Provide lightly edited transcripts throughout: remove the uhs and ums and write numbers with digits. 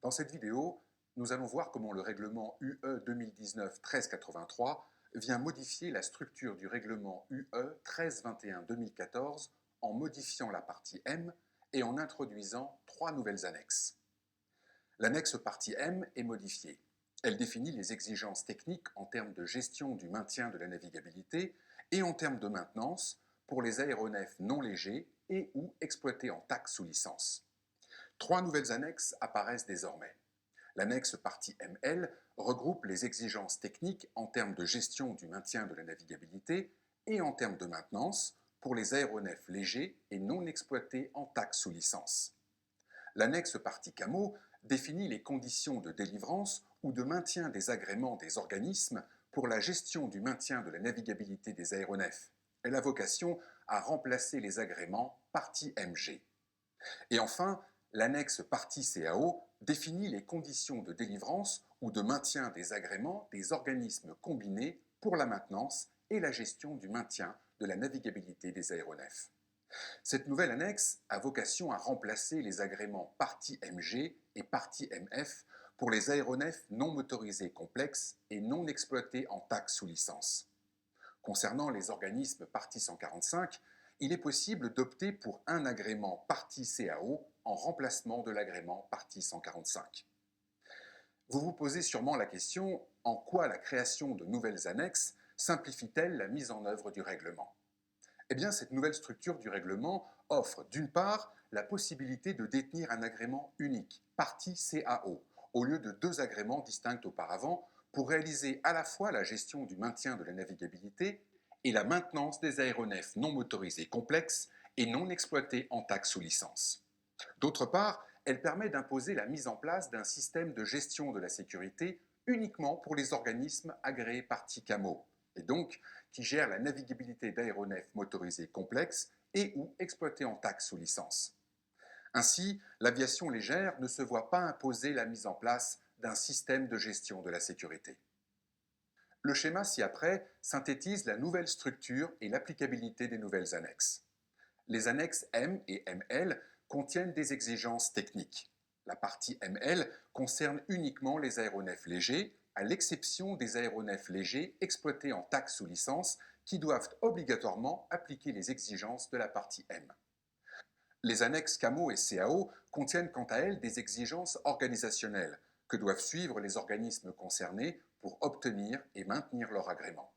Dans cette vidéo, nous allons voir comment le règlement UE 2019-1383 vient modifier la structure du règlement UE 1321-2014 en modifiant la partie M et en introduisant 3 nouvelles annexes. L'annexe partie M est modifiée. Elle définit les exigences techniques en termes de gestion du maintien de la navigabilité et en termes de maintenance pour les aéronefs non légers et ou exploités en TAC sous licence. 3 nouvelles annexes apparaissent désormais. L'annexe partie ML regroupe les exigences techniques en termes de gestion du maintien de la navigabilité et en termes de maintenance pour les aéronefs légers et non exploités en TAC sous licence. L'annexe partie CAMO définit les conditions de délivrance ou de maintien des agréments des organismes pour la gestion du maintien de la navigabilité des aéronefs. Elle a vocation à remplacer les agréments partie MG. Et enfin, l'annexe partie CAO définit les conditions de délivrance ou de maintien des agréments des organismes combinés pour la maintenance et la gestion du maintien de la navigabilité des aéronefs. Cette nouvelle annexe a vocation à remplacer les agréments partie MG et partie MF pour les aéronefs non motorisés complexes et non exploités en TAC sous licence. Concernant les organismes partie 145, il est possible d'opter pour un agrément partie CAO en remplacement de l'agrément partie 145. Vous vous posez sûrement la question, en quoi la création de nouvelles annexes simplifie-t-elle la mise en œuvre du règlement ? Eh bien, cette nouvelle structure du règlement offre d'une part la possibilité de détenir un agrément unique, partie CAO, au lieu de 2 agréments distincts auparavant, pour réaliser à la fois la gestion du maintien de la navigabilité et la maintenance des aéronefs non motorisés complexes et non exploités en TAC sous licence. D'autre part, elle permet d'imposer la mise en place d'un système de gestion de la sécurité uniquement pour les organismes agréés partie CAMO, et donc qui gèrent la navigabilité d'aéronefs motorisés complexes et ou exploités en TAC sous licence. Ainsi, l'aviation légère ne se voit pas imposer la mise en place d'un système de gestion de la sécurité. Le schéma ci-après synthétise la nouvelle structure et l'applicabilité des nouvelles annexes. Les annexes M et ML contiennent des exigences techniques. La partie ML concerne uniquement les aéronefs légers, à l'exception des aéronefs légers exploités en TAC sous licence qui doivent obligatoirement appliquer les exigences de la partie M. Les annexes CAMO et CAO contiennent quant à elles des exigences organisationnelles que doivent suivre les organismes concernés pour obtenir et maintenir leur agrément.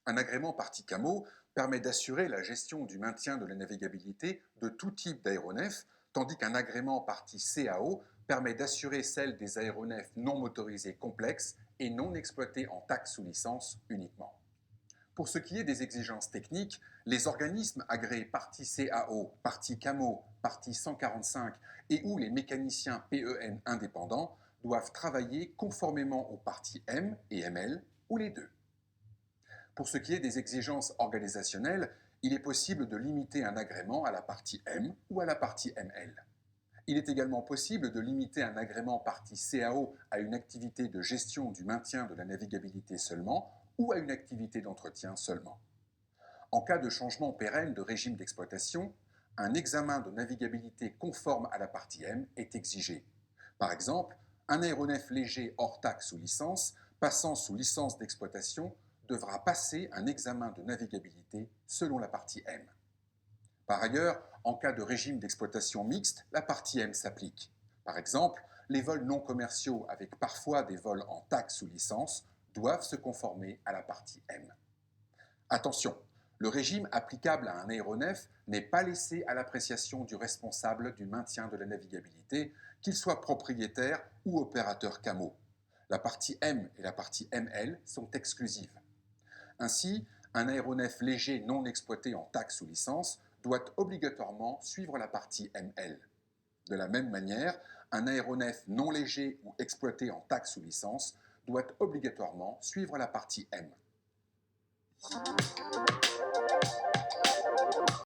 Un agrément partie CAMO permet d'assurer la gestion du maintien de la navigabilité de tout type d'aéronefs, tandis qu'un agrément partie CAO permet d'assurer celle des aéronefs non motorisés complexes et non exploités en TAC sous licence uniquement. Pour ce qui est des exigences techniques, les organismes agréés partie CAO, partie CAMO, partie 145 et ou les mécaniciens PEN indépendants doivent travailler conformément aux parties M et ML ou les deux. Pour ce qui est des exigences organisationnelles, il est possible de limiter un agrément à la partie M ou à la partie ML. Il est également possible de limiter un agrément partie CAO à une activité de gestion du maintien de la navigabilité seulement ou à une activité d'entretien seulement. En cas de changement pérenne de régime d'exploitation, un examen de navigabilité conforme à la partie M est exigé. Par exemple, un aéronef léger hors TAC sous licence, passant sous licence d'exploitation, devra passer un examen de navigabilité selon la partie M. Par ailleurs, en cas de régime d'exploitation mixte, la partie M s'applique. Par exemple, les vols non commerciaux avec parfois des vols en TAC sous licence doivent se conformer à la partie M. Attention, le régime applicable à un aéronef n'est pas laissé à l'appréciation du responsable du maintien de la navigabilité, qu'il soit propriétaire ou opérateur CAMO. La partie M et la partie ML sont exclusives. Ainsi, un aéronef léger non exploité en TAC sous licence doit obligatoirement suivre la partie ML. De la même manière, un aéronef non léger ou exploité en TAC sous licence doit obligatoirement suivre la partie M.